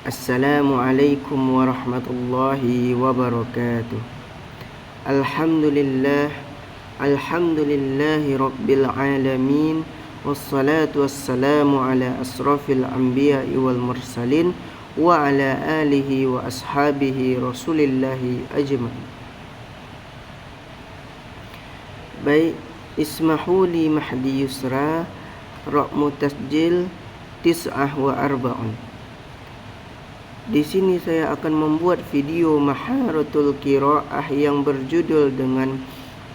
Assalamualaikum warahmatullahi wabarakatuh. Alhamdulillahi rabbil alamin. Wassalatu wassalamu ala asrafil anbiya'i wal mursalin wa ala alihi wa ashabihi rasulillahi ajma'in. Baik, ismahuli mahdi yusra raqmu tasjil tis'ah wa arba'un. Di sini saya akan membuat video maharatul qiraah yang berjudul dengan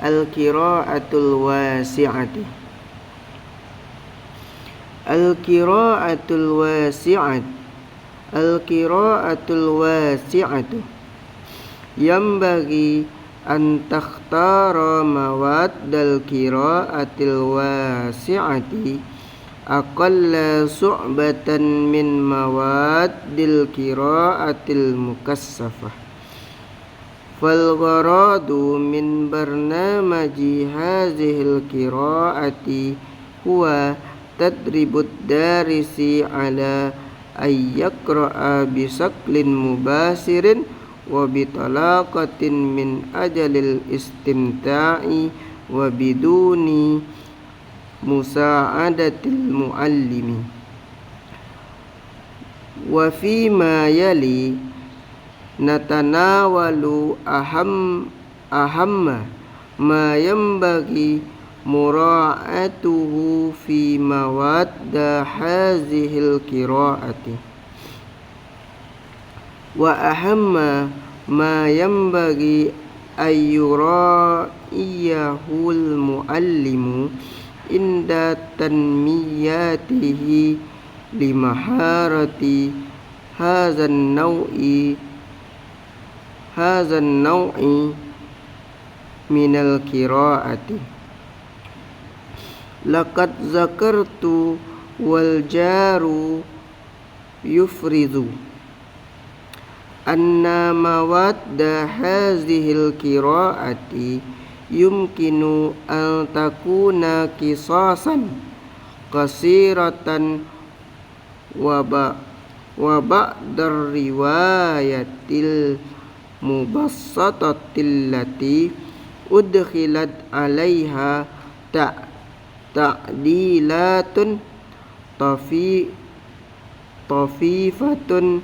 Al-Qiraatul Wasi'ati. Al-Qiraatul Wasi'at. Al-Qiraatul Wasi'atu. Yambagi an takhtara mawaddal qiraatil wasi'ati aqalla su'batan min mawaddil qiraatil mukassafah. Fal gharadu min barnamaji hazihil qiraati huwa tadribud darisi ala ayyaqra'a bisaklin mubasirin wa bitalaqatin min ajalil istimta'i wa biduni musa'adatil muallimi. Wa fima yali natanawalu ahamma ma yambagi mura'atuhu fi mawadda hazihil qiraati wa ahamma ma yambagi ayyura'iyahul muallimu inda tanmiyatihi limaharati hazan naw'i minal qiraati. Laqad zakartu wal jaru yufridu anna mawadda hazihil qiraati yumkinu an takuna qisasan qasiratan wa ba'dar riwayatil mubassatatil lati udkhilat 'alaiha ta'dilatun tafifatun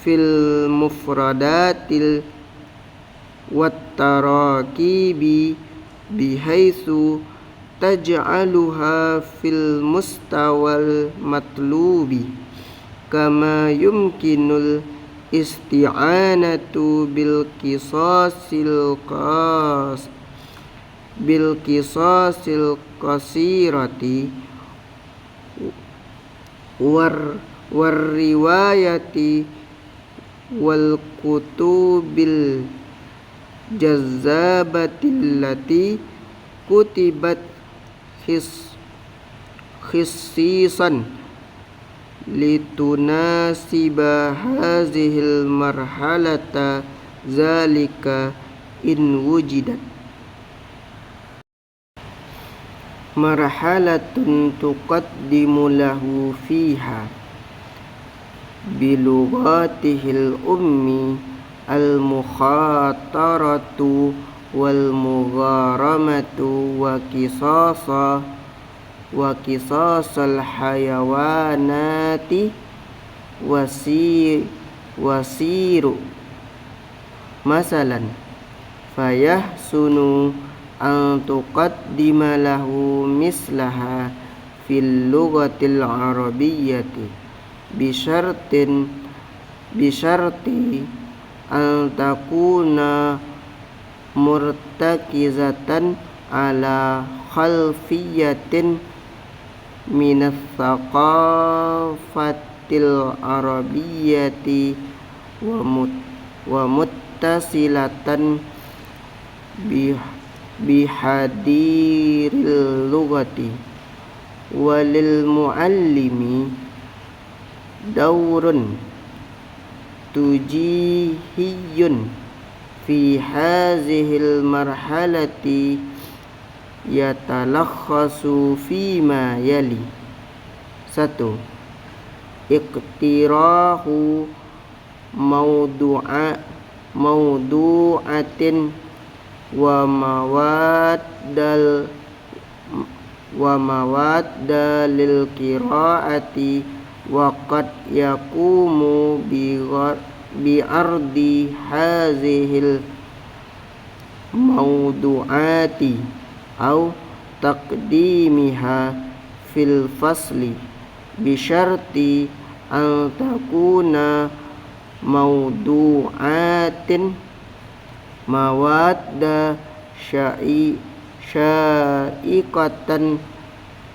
fil mufradatil wattarakibi bihaitsu taj'aluha fil mustawal matlubi kama yumkinul isti'anatu bil qisasil qasirati war riwayati wal kutubil jazzabatil lati kutibat khissisan litunasiba hazihil marhalata zalika in wujidat marhalatun tuqaddimu lahu fiha bilughatihil ummi al-mukhataratu wal mugharamatu wa qisasal hayawanati wasiru masalan fayahsunu an tuqaddima lahu mislaha fil lughatil arabiyyati bisyarti an takuna murtakizatan ala khalfiyatin minas thaqafatil arabiyyati wa muttasilatan bihadiril lughati walil muallimi daurun tujihiyun fi hazihil marhalati yatalakhasu fima yali. 1. iqtirahu mawdu'atin wa mawaddal qiraati wa qad yaqumu bi ardi hazihil mawdu'ati au taqdimiha fil fasli bi syarti an takuna mawdu'atin mawadda sya'iqatan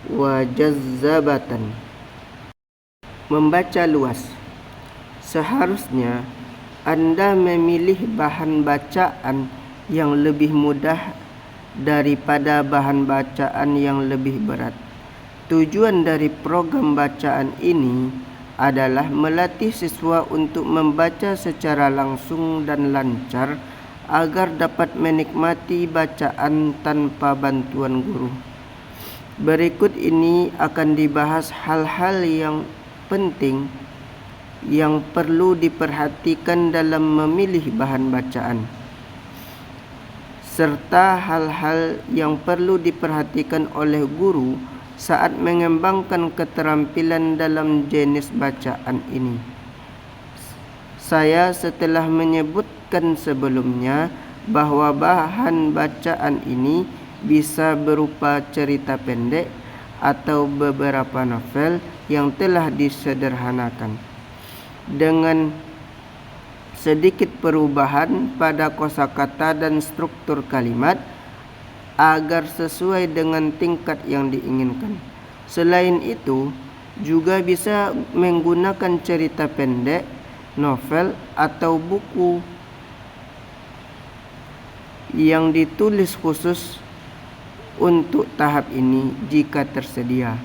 wa jazzabatan. Membaca luas. Seharusnya Anda memilih bahan bacaan yang lebih mudah daripada bahan bacaan yang lebih berat. Tujuan dari program bacaan ini adalah melatih siswa untuk membaca secara langsung dan lancar agar dapat menikmati bacaan tanpa bantuan guru. Berikut ini akan dibahas hal-hal yang penting yang perlu diperhatikan dalam memilih bahan bacaan, serta hal-hal yang perlu diperhatikan oleh guru saat mengembangkan keterampilan dalam jenis bacaan ini. Saya setelah menyebutkan sebelumnya bahwa bahan bacaan ini bisa berupa cerita pendek atau beberapa novel yang telah disederhanakan dengan sedikit perubahan pada kosakata dan struktur kalimat agar sesuai dengan tingkat yang diinginkan. Selain itu, juga bisa menggunakan cerita pendek, novel, atau buku yang ditulis khusus untuk tahap ini jika tersedia.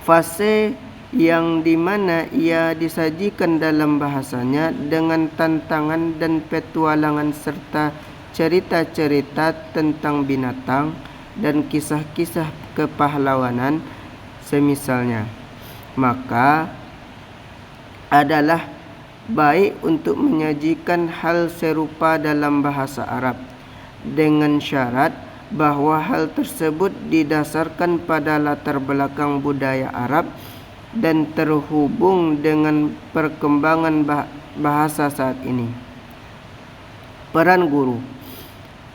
Fase yang dimana ia disajikan dalam bahasanya dengan tantangan dan petualangan serta cerita-cerita tentang binatang dan kisah-kisah kepahlawanan semisalnya, maka adalah baik untuk menyajikan hal serupa dalam bahasa Arab dengan syarat bahwa hal tersebut didasarkan pada latar belakang budaya Arab dan terhubung dengan perkembangan bahasa saat ini. Peran guru.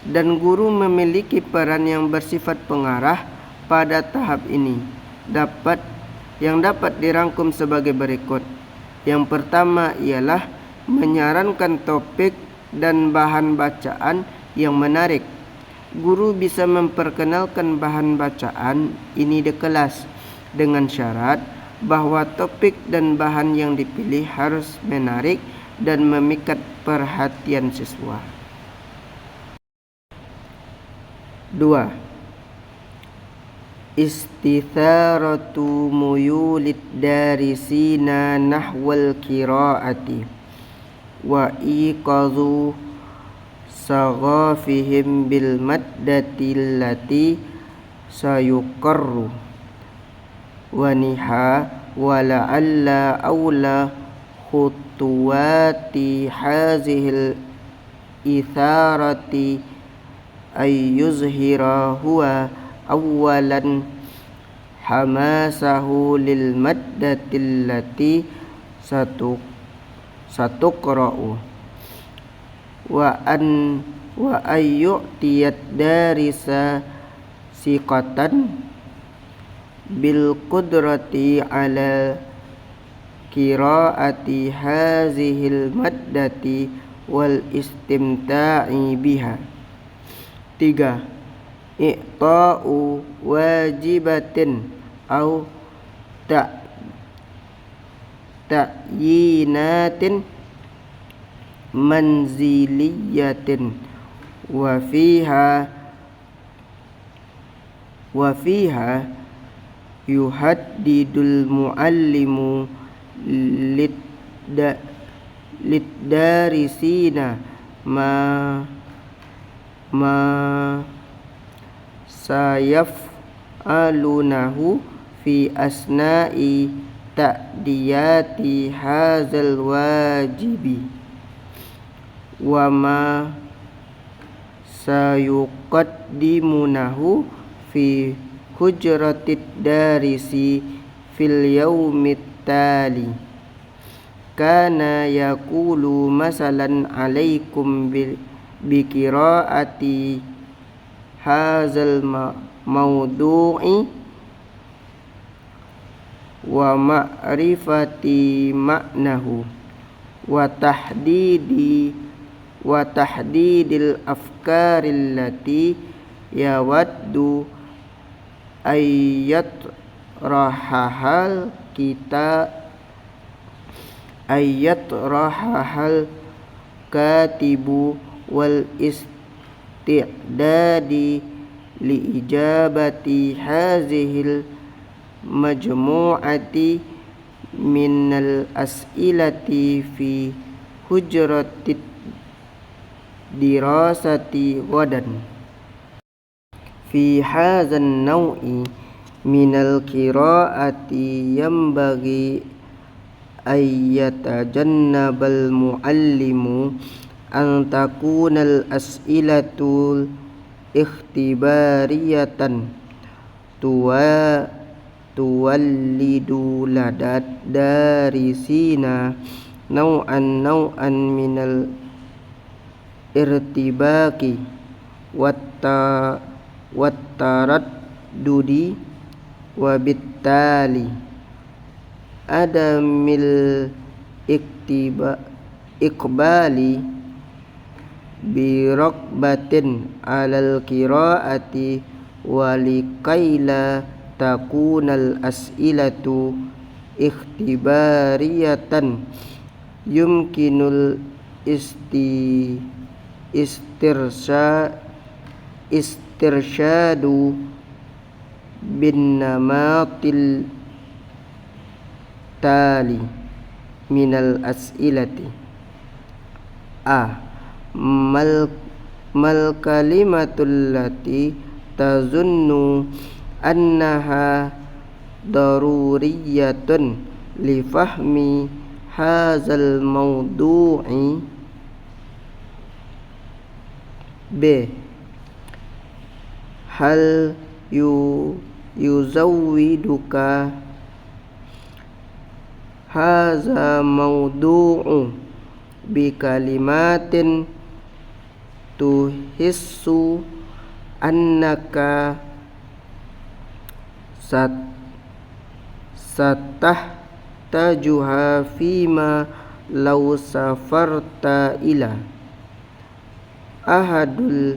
Dan guru memiliki peran yang bersifat pengarah pada tahap ini yang dapat dirangkum sebagai berikut. Yang pertama ialah menyarankan topik dan bahan bacaan yang menarik. Guru bisa memperkenalkan bahan bacaan ini di kelas dengan syarat bahwa topik dan bahan yang dipilih harus menarik dan memikat perhatian siswa. 2. Istitharatu muyulid darisina nahwal qiraati wa iqazu saghafihim bil maddati allati sayuqarru wa niha wa la'alla awla khutuwati hazihil itharati ay yuzhira huwa awalan hamasahu lil maddatil lati satuqra'u wa ayyu'tiyat darisa siqatan bil qudrati ala qira'ati hazihil maddati wal istimta'i biha. 3. I'ta'u wajibatin au ta'yinatin manziliyatin wa fiha yuhaddidul muallimu liddarisina ma sayaf'alunahu fi asna'i ta'diyati hadzal wajibi wa ma sayuqaddimunahu fi hujratid darisi fil yaumit tali kana yaqulu masalan alaikum bikiraati hadzal maudu'i wa ma'rifati maknahu wa tahdidil afkaril lati yawaddu ayat rahahal katibu wal isti'dadi li ijabati hazihil majmu'ati minal as'ilati fi hujratid dirasati ghadan fi hadzal naw'i minal qiraati yambaghi ayyatajannabal muallimu an takunal as'ilatul ikhtibariyatan tuwallidu ladat darisina nau'an minal irtibaki wattaraddudi wabittali adamil iqbali biraqbatin alal qiraati walikaila takunal as'ilatu ikhtibariyatan yumkinul istirsyadu bin namatil tali minal as'ilati mal kalimatul lati tazunnu annaha daruriyatun li fahmi hadzal maudu'i b hal yuzawwiduka hadza maudu'u bi kalimatin tuhissu annaka satahtajuha fima law safarta ila ahadul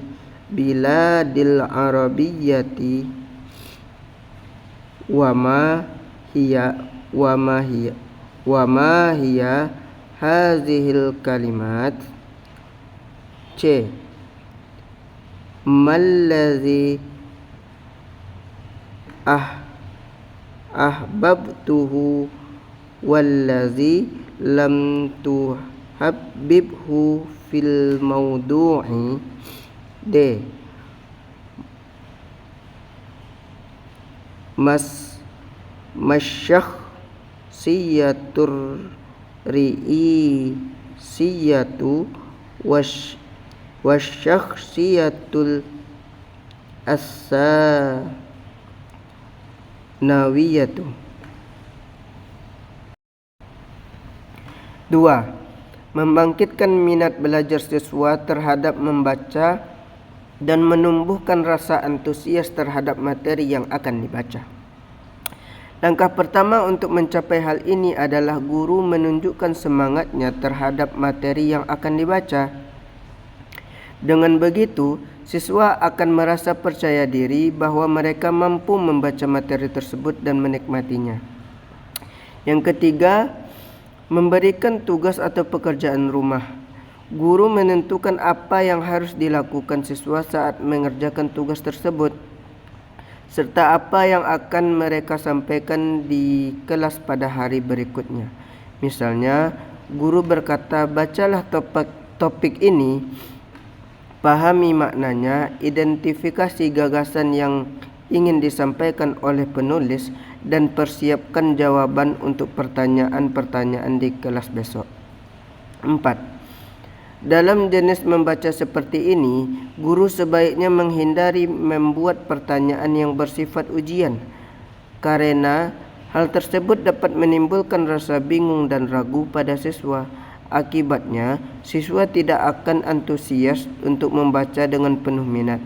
biladil arabiyyati wa ma hiya hazihil kalimat c mallazi ahbabtuhu wallazi lam tuhabbibhu fil maudu'i d masyakhsiyatur ri'isiyatu wasyakhsiyatul as-sanawiyatu. 2. Membangkitkan minat belajar siswa terhadap membaca dan menumbuhkan rasa antusias terhadap materi yang akan dibaca. Langkah pertama untuk mencapai hal ini adalah guru menunjukkan semangatnya terhadap materi yang akan dibaca. Dengan begitu, siswa akan merasa percaya diri bahwa mereka mampu membaca materi tersebut dan menikmatinya. Yang ketiga, memberikan tugas atau pekerjaan rumah. Guru menentukan apa yang harus dilakukan siswa saat mengerjakan tugas tersebut, serta apa yang akan mereka sampaikan di kelas pada hari berikutnya. Misalnya, guru berkata, bacalah topik ini, pahami maknanya, identifikasi gagasan yang ingin disampaikan oleh penulis, dan persiapkan jawaban untuk pertanyaan-pertanyaan di kelas besok. 4. Dalam jenis membaca seperti ini, guru sebaiknya menghindari membuat pertanyaan yang bersifat ujian, karena hal tersebut dapat menimbulkan rasa bingung dan ragu pada siswa. Akibatnya, siswa tidak akan antusias untuk membaca dengan penuh minat.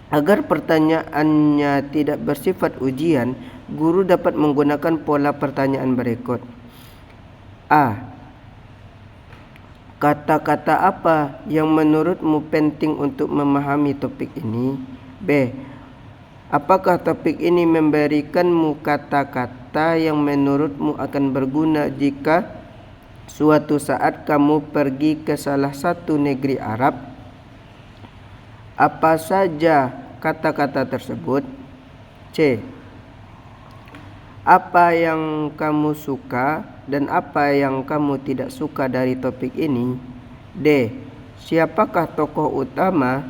Agar pertanyaannya tidak bersifat ujian, guru dapat menggunakan pola pertanyaan berikut. A. Kata-kata apa yang menurutmu penting untuk memahami topik ini? B. Apakah topik ini memberikanmu kata-kata yang menurutmu akan berguna jika suatu saat kamu pergi ke salah satu negeri Arab? Apa saja kata-kata tersebut? C. Apa yang kamu suka dan apa yang kamu tidak suka dari topik ini? D. Siapakah tokoh utama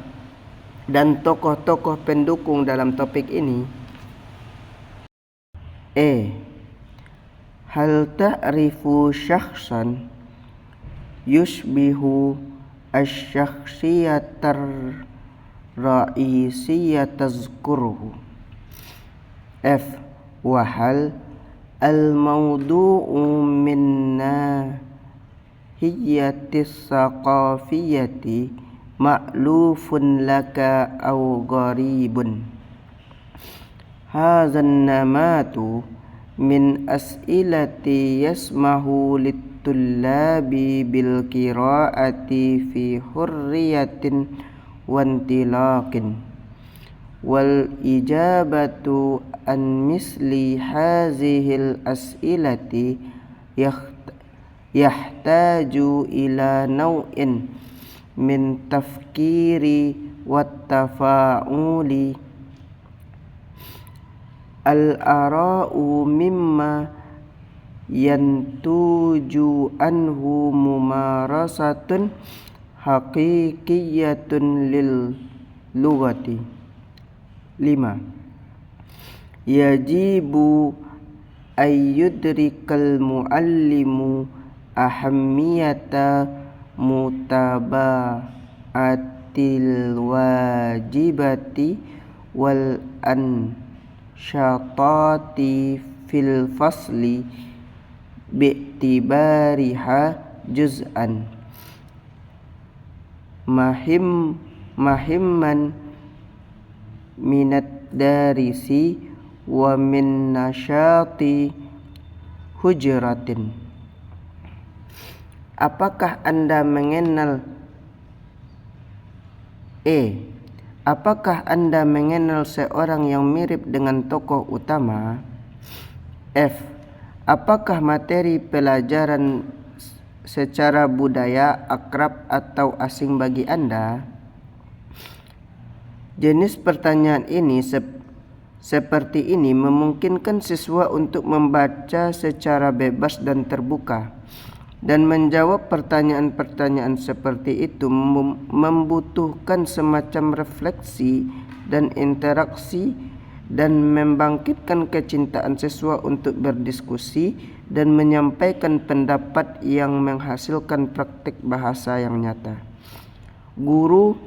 dan tokoh-tokoh pendukung dalam topik ini? E. Hal ta'rifu syakhsan yushbihu asy-syakhsiyatar ra'isiyya tazkuruhu. F. Wahal al-mawdu'u min nahiyatis saqafiyati ma'lufun laka aw gharibun. Hazan namatu min as'ilati yasmahu lit-tullabi bil qira'ati fi hurriyatin wantilaqin wal ijabatu an misli hazihil as'ilati yahtaju ila naw'in min tafkiri wat tafa'uli al-ara'u mimma yantuju anhu mumarasatun haqiqiyatun lil lughati. 5. Yajibu ayyudrikal muallimu ahammiyata mutaba'atil wajibati wal ansyatati fil fasli bi'tibariha juz'an mahimman minat darisi wa min nasyati hujratin. Apakah Anda mengenal Apakah Anda mengenal seorang yang mirip dengan tokoh utama? F. Apakah materi pelajaran secara budaya akrab atau asing bagi Anda? Jenis pertanyaan ini seperti ini memungkinkan siswa untuk membaca secara bebas dan terbuka, dan menjawab pertanyaan-pertanyaan seperti itu membutuhkan semacam refleksi dan interaksi dan membangkitkan kecintaan siswa untuk berdiskusi dan menyampaikan pendapat yang menghasilkan praktik bahasa yang nyata. Guru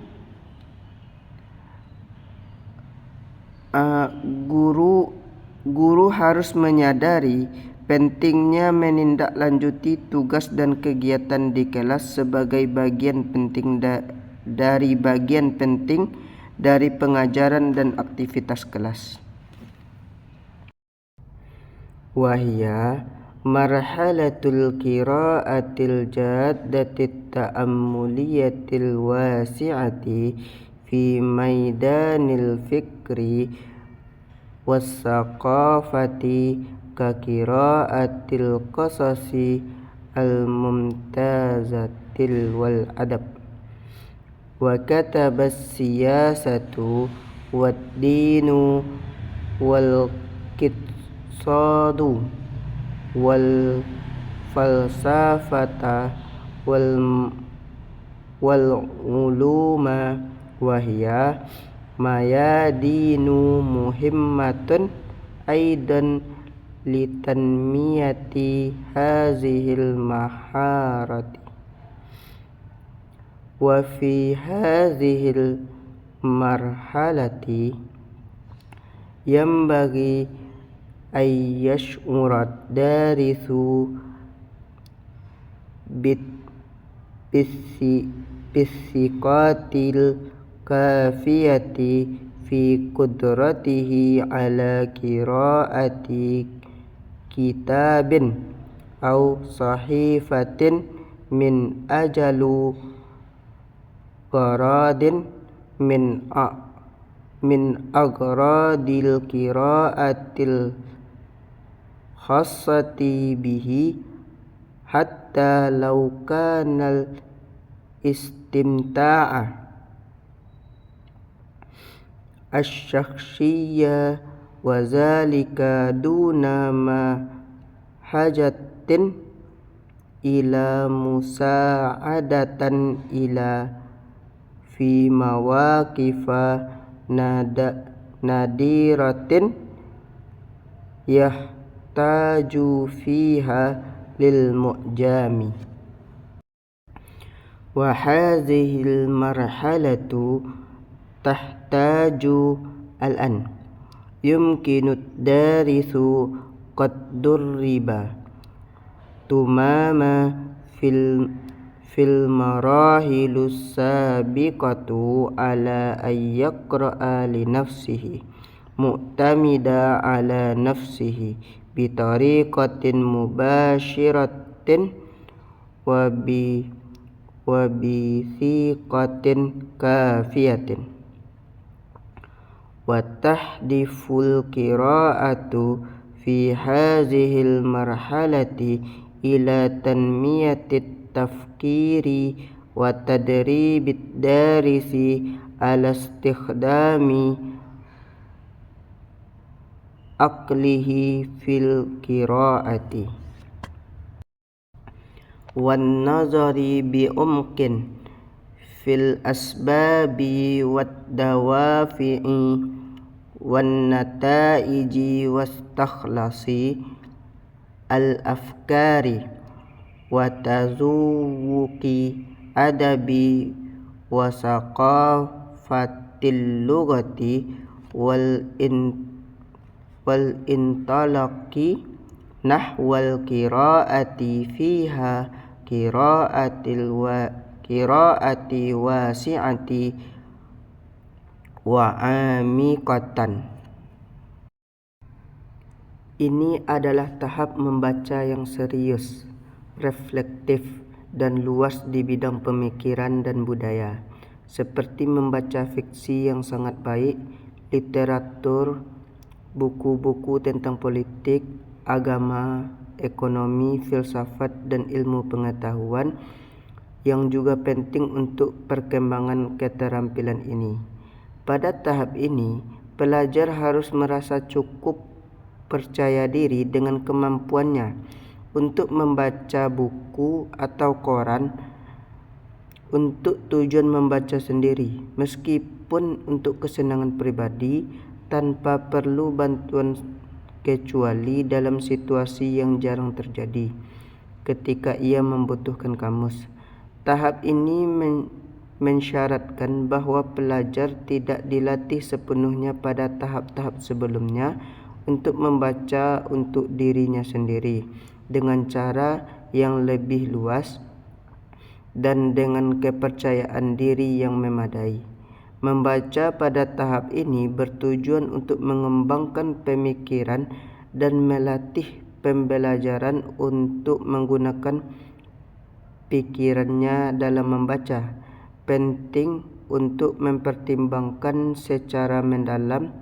harus menyadari pentingnya menindaklanjuti tugas dan kegiatan di kelas sebagai bagian penting dari pengajaran dan aktivitas kelas. Wahia marhalatul qira'atil jaddatit ta'ammuliyatil wasi'ati fi maidanil fikri was-saqafati ka qira'atil qasasi al-mumtazatil wal adab wa katabas siyasatu wad dinu wal qitsadu wal falsafata wal uluma wahia mayadinu muhimmatun أيضا لتنمية هذه المهارة. وفي هذه المرحلة ينبغي أن يشعر الدارس بالثقة الكافية في قدرته على قراءة كتاب أو صحيفة من أجل غرض من أغراض القراءة الخاصة به، حتى لو كان الاستمتاع الشخصي، وذلك دون حاجة إلى مساعدة في مواقف نادرة يحتاج فيها للمعجم. وهذه المرحلة تحتاج الآن. يمكن الدارس قد درب تماما في المراحل السابقة على أن يقرأ لنفسه معتمدا على نفسه بطريقة مباشرة وبثقة كافية. وتهدف القراءة في هذه المرحلة إلى تنمية التفكير وتدريب الدارس على استخدام عقله في القراءة والنظر بعمق في الأسباب والدوافع والنتائج واستخلاص الأفكار وتذوق أدب وثقافة اللغة والانطلاق نحو القراءة فيها قراءة واسعة وعميقة. Ini adalah tahap membaca yang serius, reflektif, dan luas di bidang pemikiran dan budaya, seperti membaca fiksi yang sangat baik, literatur, buku-buku tentang politik, agama, ekonomi, filsafat, dan ilmu pengetahuan, yang juga penting untuk perkembangan keterampilan ini. Pada tahap ini, pelajar harus merasa cukup percaya diri dengan kemampuannya untuk membaca buku atau koran untuk tujuan membaca sendiri, meskipun untuk kesenangan pribadi, tanpa perlu bantuan kecuali dalam situasi yang jarang terjadi, ketika ia membutuhkan kamus. Tahap ini mensyaratkan bahwa pelajar tidak dilatih sepenuhnya pada tahap-tahap sebelumnya untuk membaca untuk dirinya sendiri dengan cara yang lebih luas dan dengan kepercayaan diri yang memadai. Membaca pada tahap ini bertujuan untuk mengembangkan pemikiran dan melatih pembelajaran untuk menggunakan pikirannya dalam membaca. Penting untuk mempertimbangkan secara mendalam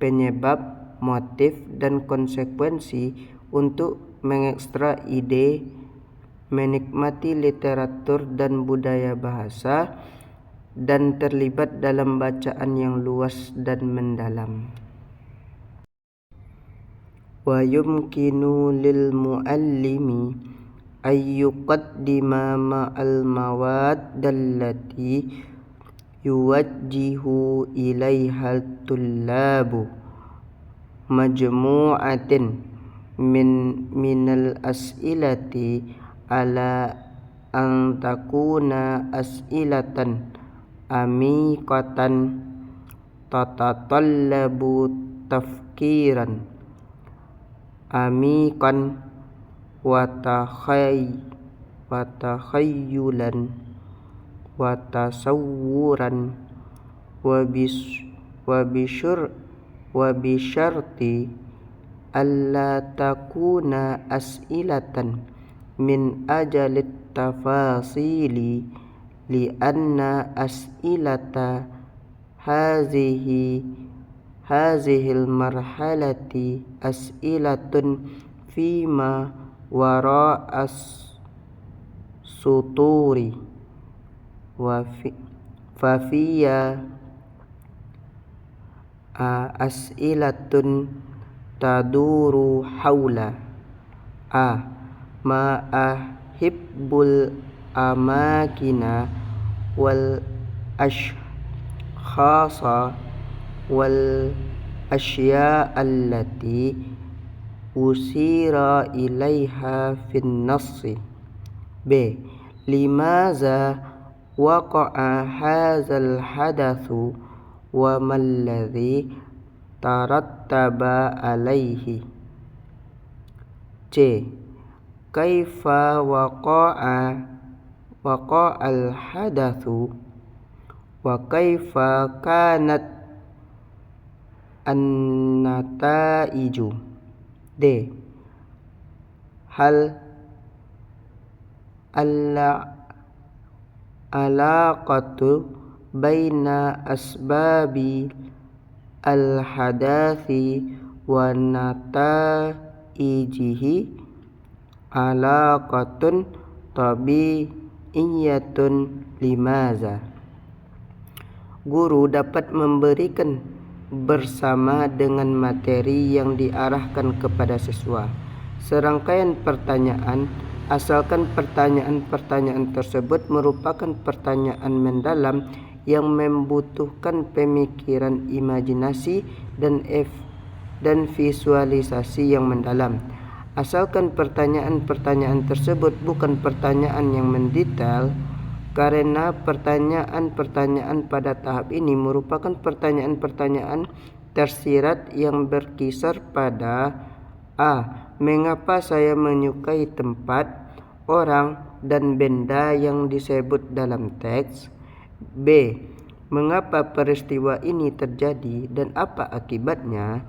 penyebab, motif, dan konsekuensi untuk mengekstrak ide, menikmati literatur dan budaya bahasa, dan terlibat dalam bacaan yang luas dan mendalam. Wa yumkinu lil muallimi ay yuqaddima ma'al mawad allati yuwajjihu ilaiha tullabu majmu'atin minal as'ilati ala an takuna as'ilatan amikatan tatatallabu tafkiran amikan wa takhayyulan wa tasawwuran wa bisyarti alla takuna as'ilatan min ajalit tafasili li anna as'ilata hazihil marhalati as'ilatun fima wara'as suturi wa fafiya as'ilatun taduru haula ma'ahibbul amakina wal ashkhasa wal asya allati usira ilaiha fin nassi. B. Limaza waqa'a hadzal hadatsu wa malladhi tarattaba alaihi. C. Kaifa waqa'al hadatsu wa kaifa kanat an-nataiju. D. Hal alaqatu baina asbabi al-hadathi wa nataijihi alaqatun tabi'iyatun limaza. Guru dapat memberikan bersama dengan materi yang diarahkan kepada siswa serangkaian pertanyaan asalkan pertanyaan-pertanyaan tersebut merupakan pertanyaan mendalam yang membutuhkan pemikiran, imajinasi dan visualisasi yang mendalam. Asalkan pertanyaan-pertanyaan tersebut bukan pertanyaan yang mendetail, karena pertanyaan-pertanyaan pada tahap ini merupakan pertanyaan-pertanyaan tersirat yang berkisar pada A. Mengapa saya menyukai tempat, orang, dan benda yang disebut dalam teks? B. Mengapa peristiwa ini terjadi dan apa akibatnya?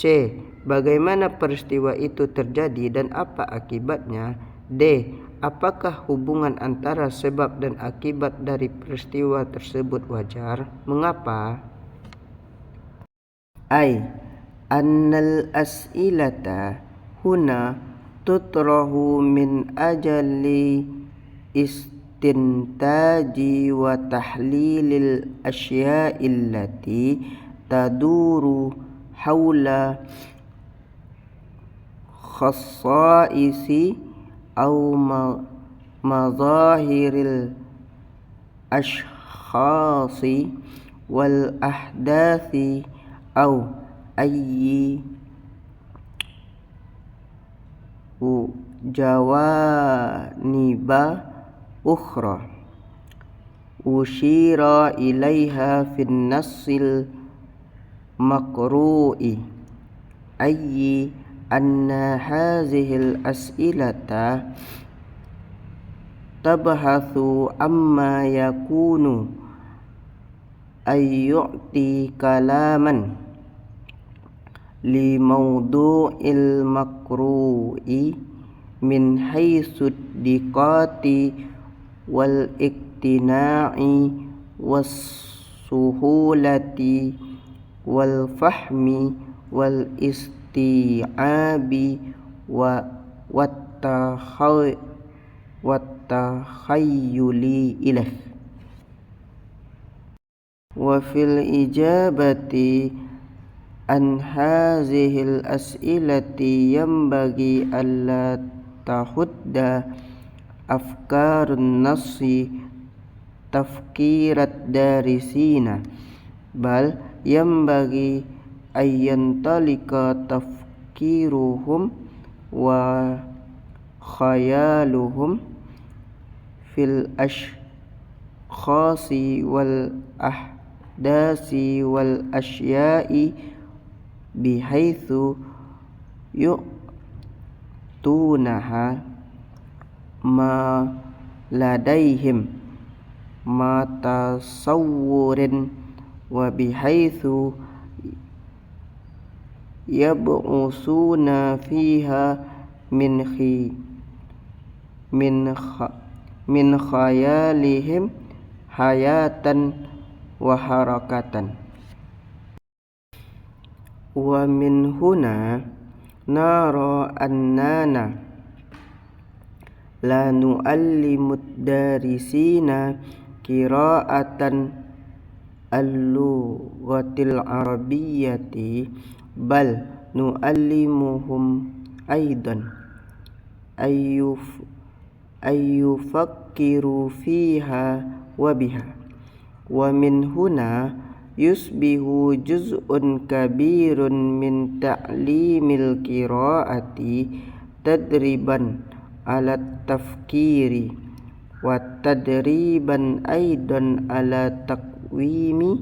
C. Bagaimana peristiwa itu terjadi dan apa akibatnya? D. Apakah hubungan antara sebab dan akibat dari peristiwa tersebut wajar? Mengapa? Annal as'ilata huna tutrahu min ajali istintaji wa tahlilil asya'illati taduru haula khasaisi au mazahiril ashkhasi wal ahdathi au ayyi jawaniba ukhra ushira ilaiha fin nassil maqru'i ayyi anna hazihil as'ilata tabhathu amma yakunu ayyu'ti kalaman li mawdu'il makru'i min haitsu diqati wal iktina'i was suhulati wal fahmi wal isti'abi wa watakhayyuli ilah. Wa fil ijabati an hazihil as'ilati yambagi alla tahudda afkarun nasi tafkirat darisina bal yambagi ayyantalika tafkiruhum wa khayaluhum fil ashkhasi wal ahdasi wal asya'i bihaitsu yu'tunaha ma ladaihim ma tasawwurin wa bihaitsu yab'usuna fiha min khayalihim hayatan wa harakatan. Wa min huna nara annana la nu'allimud darisina qira'atan al-lughatil arabiyyati bal nu'allimuhum aidan ayyufakkiru fiha wa biha. Wa min huna yusbihu juz'un kabirun min ta'limil qira'ati tadriban ala tafkiri wa tadriban aidan ala taqwimi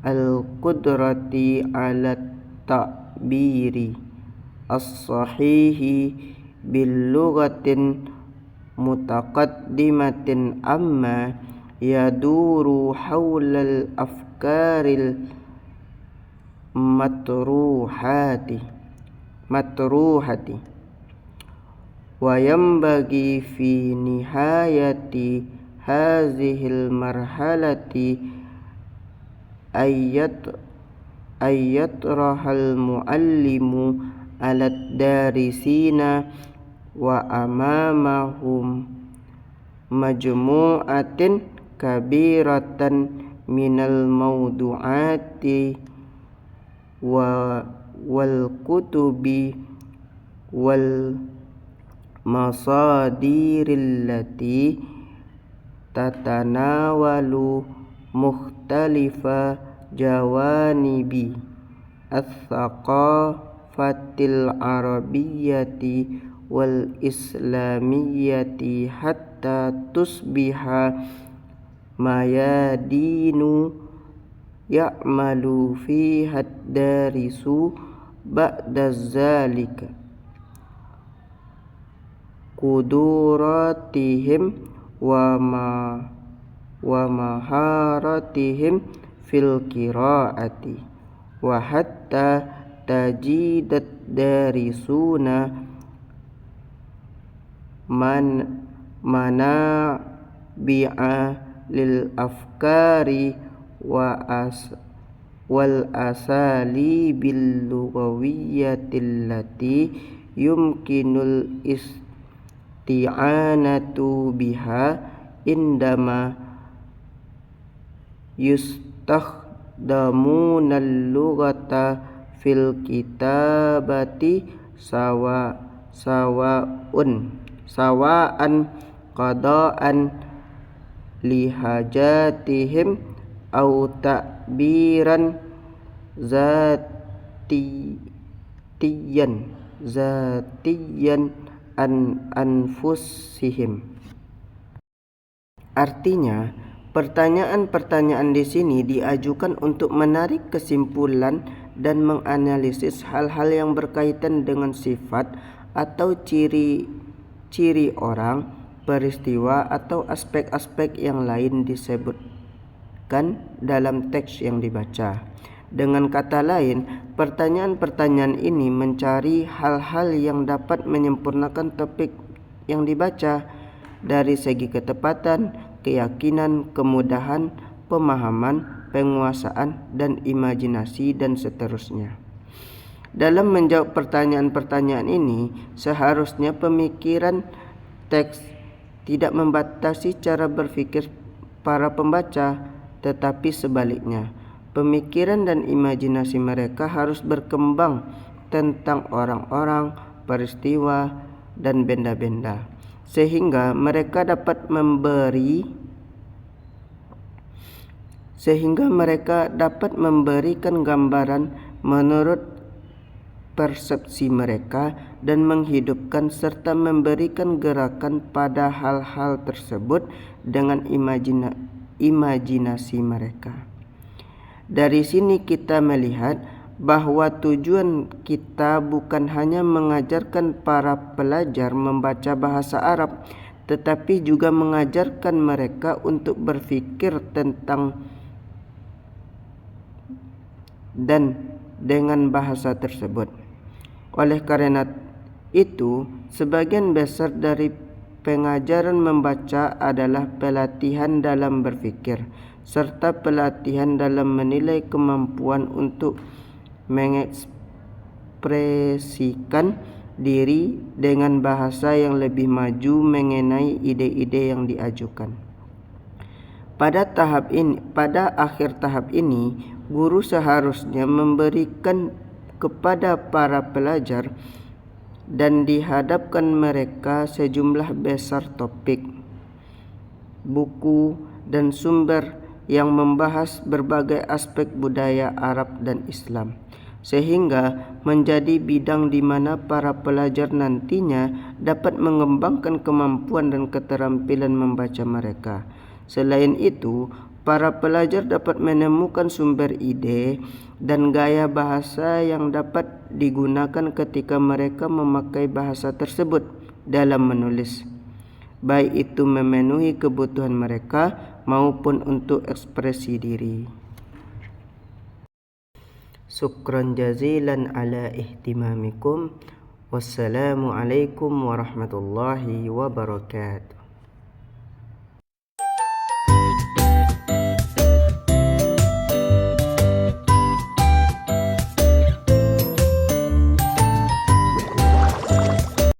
al-qudrati ala ta'biri as-sahihi bil lughatin mutaqaddimatin amma yaduru hawlal afkaril matruhati wa yambagi fi nihayati hazihil marhalati ayyatrahal muallimu alat darisina wa amamahum majmu'atin kabiratan minal mawdu'ati wal kutubi wal masadirillati tatanawalu mukhtalifa jawanibi as-thaqafatil arabiyyati wal islamiyyati hatta tusbiha mayadinu ya'malu fiha darisu ba'da zalika kuduratihim wa maharatihim fil qiraati wa hatta tajidat darisuna manabi'a lil afkari wal asalibil lughawiyyatil yumkinul isti'anatu biha indama yustakhdamunal lughata fil kitabati sawa'an qada'an lihajatihim au ta'biran zatiyan an anfusihim. Artinya, pertanyaan-pertanyaan di sini diajukan untuk menarik kesimpulan dan menganalisis hal-hal yang berkaitan dengan sifat atau ciri-ciri orang, peristiwa atau aspek-aspek yang lain disebutkan dalam teks yang dibaca. Dengan kata lain, pertanyaan-pertanyaan ini mencari hal-hal yang dapat menyempurnakan topik yang dibaca dari segi ketepatan, keyakinan, kemudahan, pemahaman, penguasaan, dan imajinasi, dan seterusnya. Dalam menjawab pertanyaan-pertanyaan ini, seharusnya pemikiran teks tidak membatasi cara berpikir para pembaca, tetapi sebaliknya, pemikiran dan imajinasi mereka harus berkembang tentang orang-orang, peristiwa, dan benda-benda, sehingga mereka dapat memberikan gambaran menurut persepsi mereka dan menghidupkan serta memberikan gerakan pada hal-hal tersebut dengan imajinasi mereka. Dari sini kita melihat bahwa tujuan kita bukan hanya mengajarkan para pelajar membaca bahasa Arab, tetapi juga mengajarkan mereka untuk berpikir tentang dan dengan bahasa tersebut. Oleh karena itu, sebagian besar dari pengajaran membaca adalah pelatihan dalam berpikir, serta pelatihan dalam menilai kemampuan untuk mengekspresikan diri dengan bahasa yang lebih maju mengenai ide-ide yang diajukan. Pada akhir tahap ini, guru seharusnya memberikan kepada para pelajar dan dihadapkan mereka sejumlah besar topik, buku, dan sumber yang membahas berbagai aspek budaya Arab dan Islam, sehingga menjadi bidang di mana para pelajar nantinya dapat mengembangkan kemampuan dan keterampilan membaca mereka. Selain itu, para pelajar dapat menemukan sumber ide dan gaya bahasa yang dapat digunakan ketika mereka memakai bahasa tersebut dalam menulis, baik itu memenuhi kebutuhan mereka maupun untuk ekspresi diri. Syukran jazilan ala ihtimamikum. Wassalamualaikum warahmatullahi wabarakatuh.